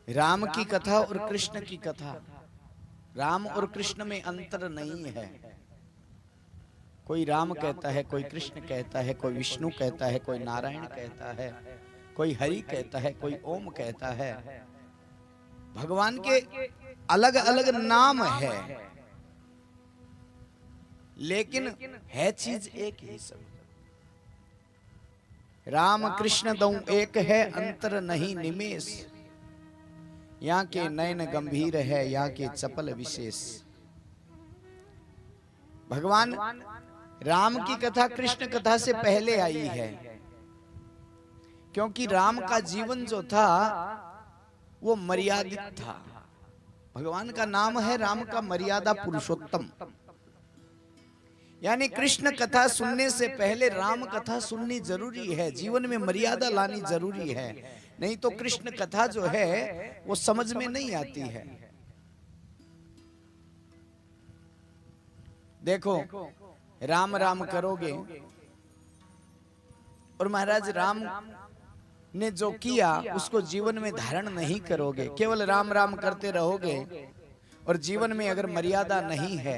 राम की कथा और कृष्ण की कथा, राम और कृष्ण में अंतर नहीं है। कोई राम कहता है, कोई कृष्ण कहता है, कोई विष्णु कहता है, कोई नारायण कहता है, कोई हरि कहता है, कोई ओम कहता है। भगवान के अलग अलग नाम है, लेकिन है चीज एक ही सब। राम कृष्ण दऊ एक है, अंतर नहीं निमेष। यहाँ के नयन गंभीर है, यहाँ के चपल विशेष। भगवान राम की कथा कृष्ण कथा से पहले आई है, क्योंकि राम का जीवन जो था वो मर्यादित था। भगवान का नाम है राम का मर्यादा पुरुषोत्तम, यानी कृष्ण कथा सुनने से पहले राम कथा सुननी जरूरी है। जीवन में मर्यादा लानी जरूरी है, नहीं तो कृष्ण कथा जो है वो समझ में नहीं आती है। देखो, राम राम करोगे और महाराज राम ने जो किया उसको जीवन में धारण नहीं करोगे, केवल राम राम करते रहोगे और जीवन में अगर मर्यादा नहीं है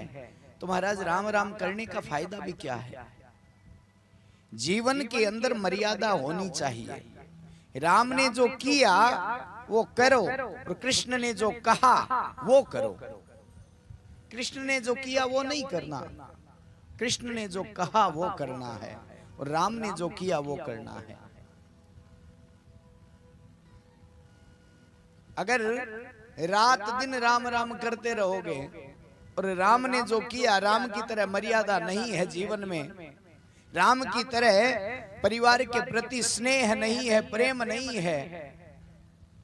तो महाराज राम राम करने का फायदा भी क्या है। जीवन के अंदर मर्यादा होनी चाहिए। राम ने जो किया वो करो और कृष्ण ने जो कहा वो करो। कृष्ण ने जो किया वो नहीं करना, कृष्ण ने जो कहा वो करना है और राम ने जो किया वो करना है। अगर रात दिन राम राम करते रहोगे और राम ने जो किया, राम की तरह मर्यादा नहीं है जीवन में, राम की तरह परिवार के प्रति स्नेह नहीं है, प्रेम नहीं है,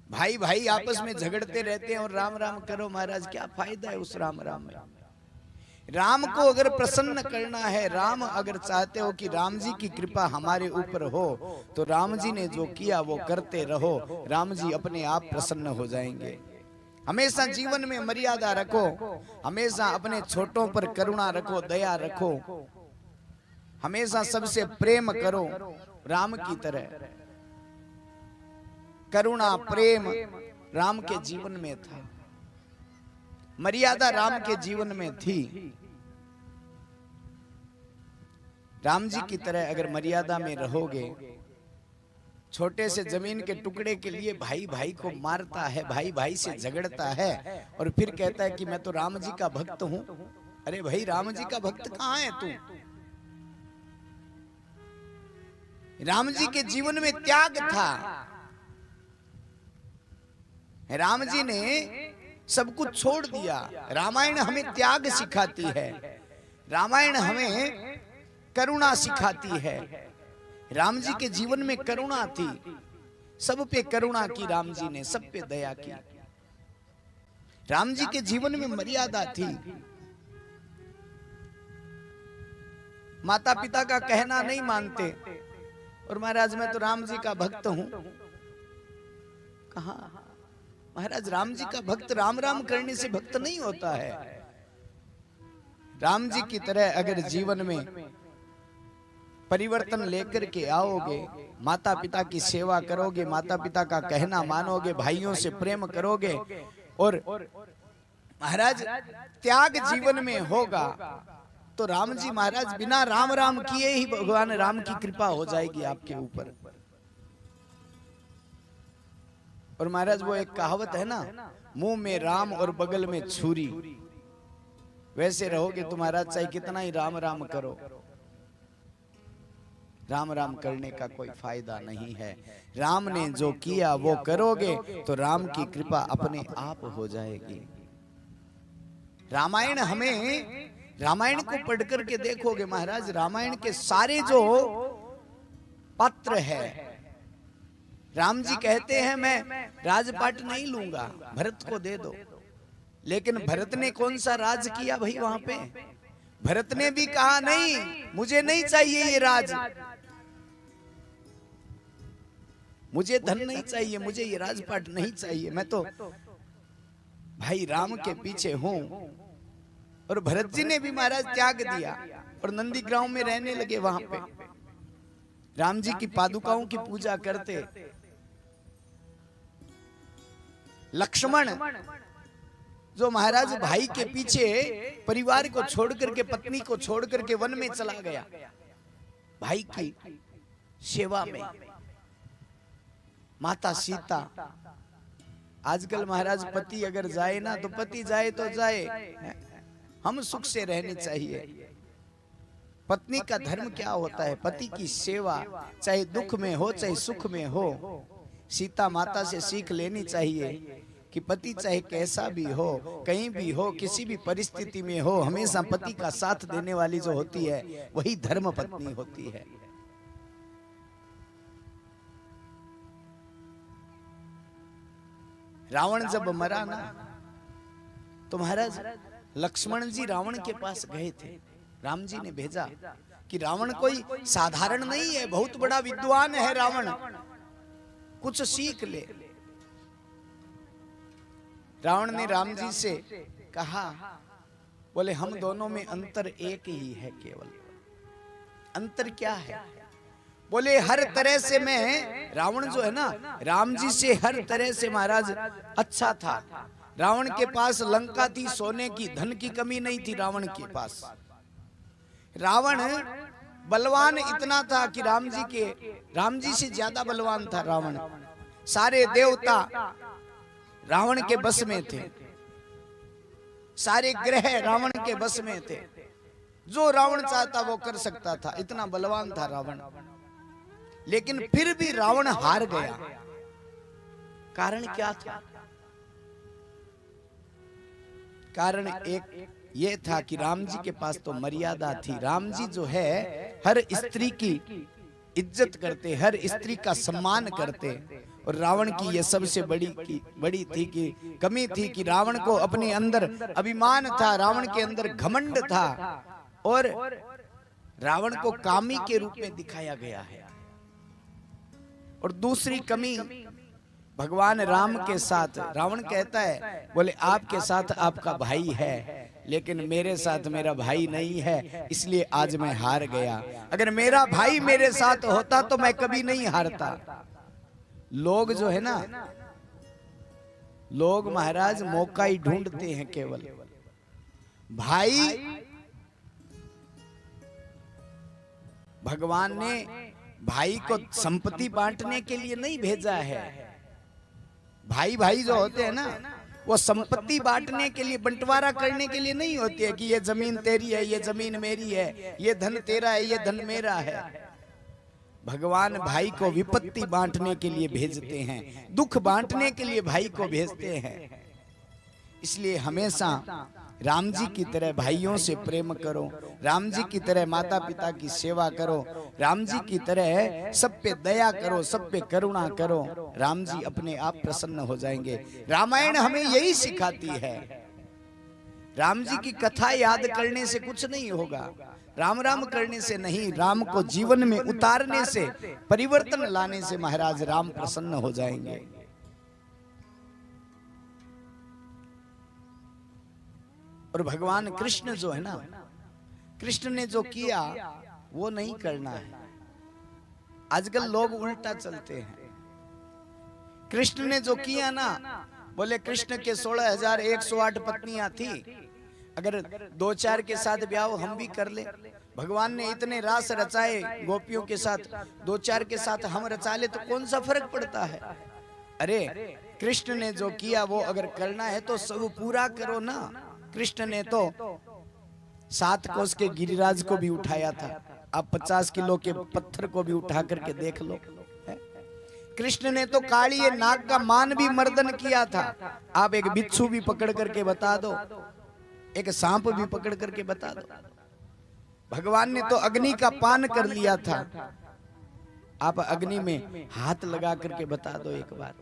भाई भाई आपस में झगड़ते रहते हैं और राम राम करो, महाराज क्या फायदा है उस राम राम में। राम को अगर प्रसन्न करना है, राम अगर चाहते हो कि राम जी की कृपा हमारे ऊपर हो, तो राम जी ने जो किया वो करते रहो, राम जी अपने आप प्रसन्न हो जाएंगे। हमेशा जीवन में मर्यादा रखो, हमेशा अपने छोटों पर करुणा रखो, दया रखो, हमेशा सबसे प्रेम करो राम की तरह। करुणा प्रेम राम के जीवन में था, मर्यादा राम के जीवन में थी। राम जी की तरह अगर मर्यादा में रहोगे, छोटे से जमीन के टुकड़े के लिए भाई भाई को मारता है, भाई भाई से झगड़ता है और फिर कहता है कि मैं तो राम जी का भक्त हूं। अरे भाई, राम जी का भक्त कहां है तू? राम जी के जीवन में त्याग था। राम जी ने सब कुछ छोड़ दिया। रामायण हमें त्याग सिखाती है, रामायण हमें करुणा सिखाती है। राम जी के जीवन में करुणा थी, सब पे करुणा की राम जी ने, सब पे दया की। राम जी के जीवन में मर्यादा थी। माता पिता का कहना नहीं मानते और महाराज मैं तो राम जी का भक्त हूं। कहा महाराज, राम जी का भक्त राम राम करने से भक्त नहीं होता है। राम जी की तरह अगर जीवन में परिवर्तन लेकर के आओगे, माता पिता की सेवा करोगे, माता पिता का कहना मानोगे, भाइयों से प्रेम करोगे और महाराज त्याग जीवन में होगा, तो राम जी महाराज बिना राम राम किए ही भगवान राम की कृपा हो जाएगी आपके ऊपर। और महाराज वो एक कहावत है ना, मुंह में राम और बगल में छुरी, वैसे रहोगे तो महाराज चाहे कितना ही राम राम करो, राम राम करने का कोई फायदा नहीं है। राम ने जो किया वो करोगे तो राम की कृपा अपने आप हो जाएगी। रामायण हमें, रामायण को पढ़ करके देखोगे महाराज, रामायण के सारे जो पात्र है, राम जी कहते हैं मैं राजपाट नहीं लूंगा, भरत को दे दो। लेकिन भरत ने कौन सा राज किया भाई वहां पे? भरत ने भी कहा नहीं, मुझे नहीं चाहिए ये राज, मुझे धन नहीं चाहिए, मुझे ये राजपाट नहीं चाहिए, मैं तो भाई राम के पीछे हूं। और भरत जी ने भी महाराज त्याग दिया और नंदीग्राम में रहने लगे। वहां पे राम जी की पादुकाओं की पूजा करते। लक्ष्मण जो महाराज भाई के पीछे परिवार को छोड़ करके, पत्नी को छोड़ करके वन में चला गया भाई की सेवा में। माता सीता, आजकल महाराज पति अगर जाए ना तो पति जाए तो जाए, हम सुख से रहने चाहिए। पत्नी का धर्म क्या होता है? पति की सेवा, चाहे दुख में हो चाहे सुख में हो। सीता माता से सीख लेनी चाहिए कि पति चाहे कैसा भी हो, कहीं भी हो, किसी भी परिस्थिति में हो, हमेशा पति का साथ देने वाली जो होती है वही धर्म पत्नी होती है। रावण जब मरा ना तो महाराज लक्ष्मण जी रावण के पास गए थे। राम जी ने भेजा कि रावण कोई साधारण नहीं है, बहुत बड़ा विद्वान है रावण, कुछ सीख ले। रावण ने राम जी से कहा, बोले हम दोनों में अंतर एक ही है, केवल अंतर क्या है? बोले हर तरह से मैं, रावण जो है ना राम जी से हर तरह से महाराज अच्छा था। रावण के पास लंका थी, सोने की, धन की कमी नहीं थी रावण के पास। रावण बलवान इतना था कि राम जी से ज्यादा बलवान था रावण। सारे देवता रावण के बस में थे, सारे ग्रह रावण के बस में थे, जो रावण चाहता वो कर सकता था, इतना बलवान था रावण। लेकिन फिर भी रावण हार गया। कारण क्या था? कारण एक ये था कि राम जी के पास तो मर्यादा थी। राम जी जो है हर स्त्री की इज्जत करते, हर स्त्री का सम्मान करते, और रावण की ये सबसे बड़ी थी कि कमी थी कि रावण को अपने अंदर अभिमान था, रावण के अंदर घमंड था, और रावण को कामी के रूप में दिखाया गया है। और दूसरी कमी, भगवान राम के साथ रावण कहता है, बोले आपके साथ आपका भाई है, लेकिन मेरे साथ मेरा भाई नहीं है, इसलिए आज मैं हार गया। अगर मेरा भाई मेरे साथ होता तो मैं कभी नहीं हारता। लोग जो है ना, लोग महाराज मौका ही ढूंढते हैं केवल। भाई भगवान ने भाई को संपत्ति बांटने के लिए नहीं भेजा है। भाई भाई जो होते हैं ना, वो संपत्ति बांटने के लिए, बंटवारा करने के लिए नहीं होती है कि ये जमीन तेरी है, ये जमीन मेरी है, ये धन तेरा है, ये धन मेरा है। भगवान भाई को विपत्ति बांटने के लिए भेजते हैं, दुख बांटने के लिए भाई को भेजते हैं। इसलिए हमेशा राम जी की तरह भाइयों से प्रेम करो, राम जी की तरह माता पिता की सेवा करो, राम जी की तरह सब पे दया करो, सब पे करुणा करो। राम जी अपने आप प्रसन्न हो जाएंगे। रामायण हमें यही सिखाती है। राम जी की कथा याद करने से कुछ नहीं होगा, राम राम करने से नहीं, राम को जीवन में उतारने से, परिवर्तन लाने से महाराज राम प्रसन्न हो जाएंगे। और भगवान कृष्ण जो है ना, कृष्ण ने जो किया वो नहीं करना है। आजकल लोग उल्टा चलते हैं। कृष्ण ने जो किया ना, बोले कृष्ण के 16,108 पत्नियां थी, अगर 2-4 के साथ ब्याह हम भी कर ले। भगवान ने इतने रास रचाए गोपियों के साथ, 2-4 के साथ हम रचा ले तो कौन सा फर्क पड़ता है? अरे कृष्ण ने जो किया वो अगर करना है तो सब पूरा करो ना। कृष्ण ने तो 7 कोस के गिरिराज को भी उठाया था, आप 50 किलो के पत्थर को भी उठा करके देख लो। कृष्ण ने तो काली नाग का मान भी मर्दन किया था, आप एक बिच्छू भी पकड़ करके बता दो, एक सांप भी पकड़ करके बता दो। भगवान ने तो अग्नि का पान कर लिया था, आप अग्नि में हाथ लगा करके बता दो एक बार।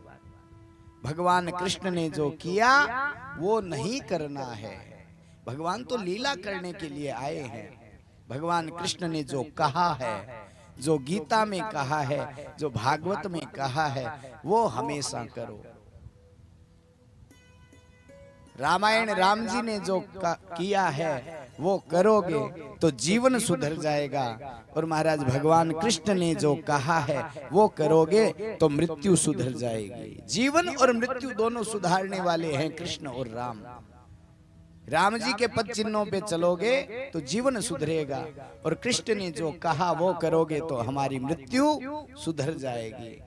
भगवान कृष्ण ने जो किया वो नहीं करना है। भगवान तो लीला करने के लिए आए हैं। भगवान कृष्ण ने जो कहा है, जो गीता में कहा है, जो भागवत में कहा है, वो हमेशा करो। रामायण राम जी ने जो किया है वो करोगे तो जीवन सुधर जाएगा। और महाराज भगवान कृष्ण ने जो कहा है वो करोगे तो मृत्यु सुधर जाएगी। जीवन और मृत्यु दोनों सुधारने वाले हैं कृष्ण और राम। राम जी के पद चिन्हों पे चलोगे तो जीवन सुधरेगा, और कृष्ण ने जो कहा वो करोगे तो हमारी मृत्यु सुधर जाएगी।